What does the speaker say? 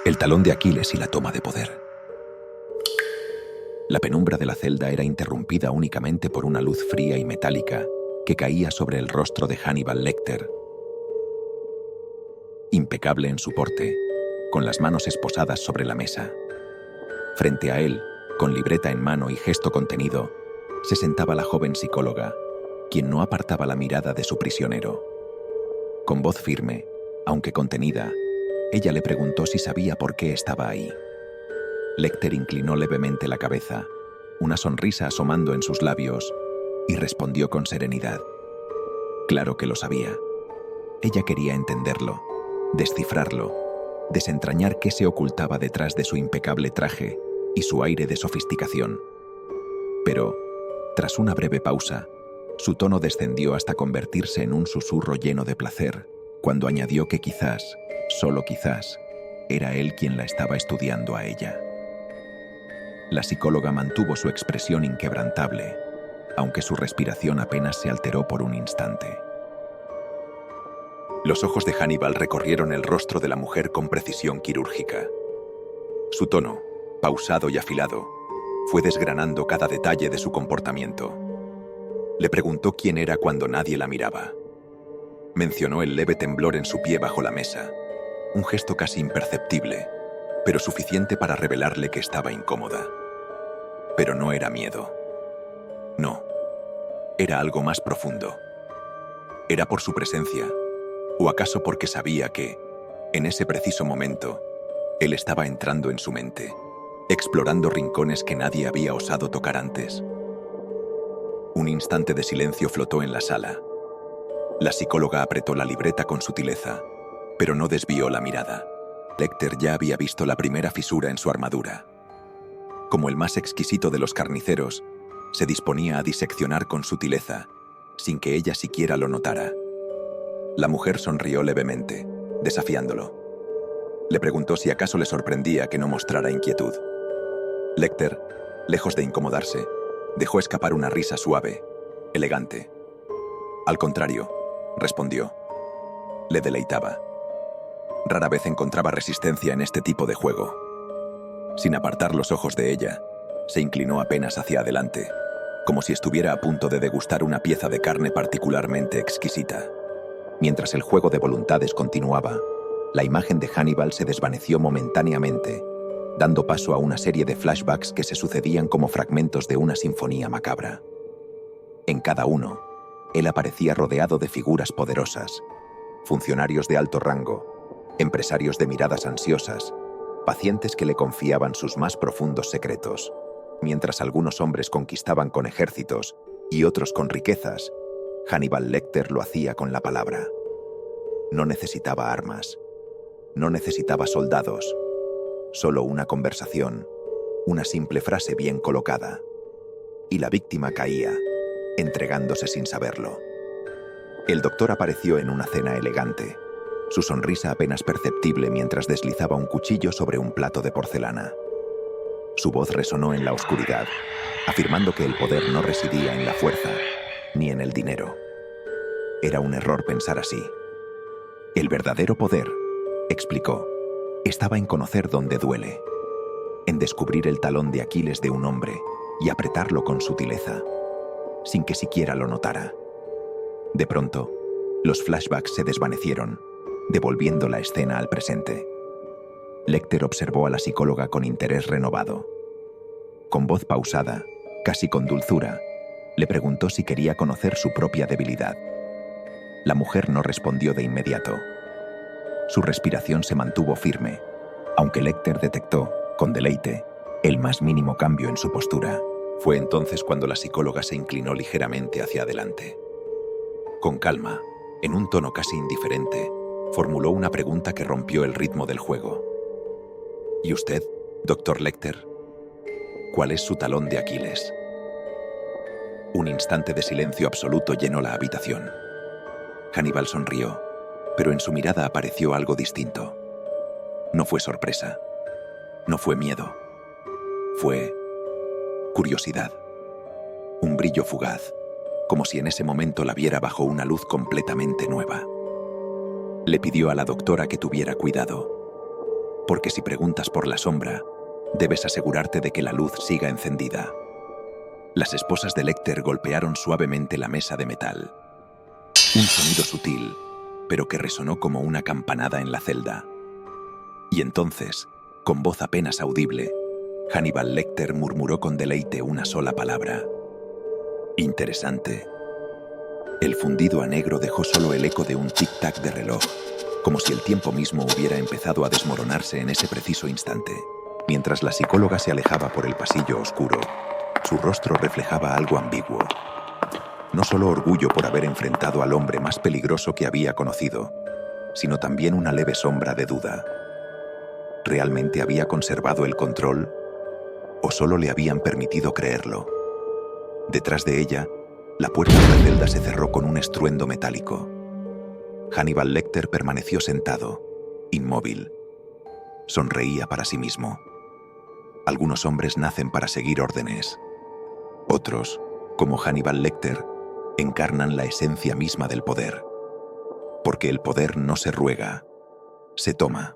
El talón de Aquiles y la toma de poder. La penumbra de la celda era interrumpida únicamente por una luz fría y metálica que caía sobre el rostro de Hannibal Lecter. Impecable en su porte, con las manos esposadas sobre la mesa. Frente a él, con libreta en mano y gesto contenido, se sentaba la joven psicóloga, quien no apartaba la mirada de su prisionero. Con voz firme, aunque contenida, ella le preguntó si sabía por qué estaba ahí. Lecter inclinó levemente la cabeza, una sonrisa asomando en sus labios, y respondió con serenidad. Claro que lo sabía. Ella quería entenderlo, descifrarlo, desentrañar qué se ocultaba detrás de su impecable traje y su aire de sofisticación. Pero, tras una breve pausa, su tono descendió hasta convertirse en un susurro lleno de placer, cuando añadió que quizás, solo quizás, era él quien la estaba estudiando a ella. La psicóloga mantuvo su expresión inquebrantable, aunque su respiración apenas se alteró por un instante. Los ojos de Hannibal recorrieron el rostro de la mujer con precisión quirúrgica. Su tono, pausado y afilado, fue desgranando cada detalle de su comportamiento. Le preguntó quién era cuando nadie la miraba. Mencionó el leve temblor en su pie bajo la mesa, un gesto casi imperceptible, pero suficiente para revelarle que estaba incómoda. Pero no era miedo. No, era algo más profundo. Era por su presencia, o acaso porque sabía que, en ese preciso momento, él estaba entrando en su mente, explorando rincones que nadie había osado tocar antes. Un instante de silencio flotó en la sala. La psicóloga apretó la libreta con sutileza, pero no desvió la mirada. Lecter ya había visto la primera fisura en su armadura. Como el más exquisito de los carniceros, se disponía a diseccionar con sutileza, sin que ella siquiera lo notara. La mujer sonrió levemente, desafiándolo. Le preguntó si acaso le sorprendía que no mostrara inquietud. Lecter, lejos de incomodarse, dejó escapar una risa suave, elegante. Al contrario, respondió. Le deleitaba. Rara vez encontraba resistencia en este tipo de juego. Sin apartar los ojos de ella, se inclinó apenas hacia adelante, como si estuviera a punto de degustar una pieza de carne particularmente exquisita. Mientras el juego de voluntades continuaba, la imagen de Hannibal se desvaneció momentáneamente, dando paso a una serie de flashbacks que se sucedían como fragmentos de una sinfonía macabra. En cada uno, él aparecía rodeado de figuras poderosas, funcionarios de alto rango, empresarios de miradas ansiosas, pacientes que le confiaban sus más profundos secretos, mientras algunos hombres conquistaban con ejércitos y otros con riquezas. Hannibal Lecter lo hacía con la palabra. No necesitaba armas, no necesitaba soldados, solo una conversación, una simple frase bien colocada. Y la víctima caía, entregándose sin saberlo. El doctor apareció en una cena elegante, su sonrisa apenas perceptible mientras deslizaba un cuchillo sobre un plato de porcelana. Su voz resonó en la oscuridad, afirmando que el poder no residía en la fuerza, ni en el dinero. Era un error pensar así. El verdadero poder, explicó, estaba en conocer dónde duele, en descubrir el talón de Aquiles de un hombre y apretarlo con sutileza, sin que siquiera lo notara. De pronto, los flashbacks se desvanecieron, devolviendo la escena al presente. Lecter observó a la psicóloga con interés renovado. Con voz pausada, casi con dulzura, le preguntó si quería conocer su propia debilidad. La mujer no respondió de inmediato. Su respiración se mantuvo firme, aunque Lecter detectó, con deleite, el más mínimo cambio en su postura. Fue entonces cuando la psicóloga se inclinó ligeramente hacia adelante. Con calma, en un tono casi indiferente, formuló una pregunta que rompió el ritmo del juego. ¿Y usted, doctor Lecter? ¿Cuál es su talón de Aquiles? Un instante de silencio absoluto llenó la habitación. Hannibal sonrió, pero en su mirada apareció algo distinto. No fue sorpresa, no fue miedo, fue curiosidad. Un brillo fugaz, como si en ese momento la viera bajo una luz completamente nueva. Le pidió a la doctora que tuviera cuidado. porque si preguntas por la sombra, debes asegurarte de que la luz siga encendida. Las esposas de Lecter golpearon suavemente la mesa de metal. Un sonido sutil, pero que resonó como una campanada en la celda. Y entonces, con voz apenas audible, Hannibal Lecter murmuró con deleite una sola palabra. Interesante. El fundido a negro dejó solo el eco de un tic-tac de reloj, como si el tiempo mismo hubiera empezado a desmoronarse en ese preciso instante. Mientras la psicóloga se alejaba por el pasillo oscuro, su rostro reflejaba algo ambiguo. No solo orgullo por haber enfrentado al hombre más peligroso que había conocido, sino también una leve sombra de duda. ¿Realmente había conservado el control? ¿O solo le habían permitido creerlo? Detrás de ella, la puerta de la celda se cerró con un estruendo metálico. Hannibal Lecter permaneció sentado, inmóvil. Sonreía para sí mismo. Algunos hombres nacen para seguir órdenes. Otros, como Hannibal Lecter, encarnan la esencia misma del poder. Porque el poder no se ruega, se toma.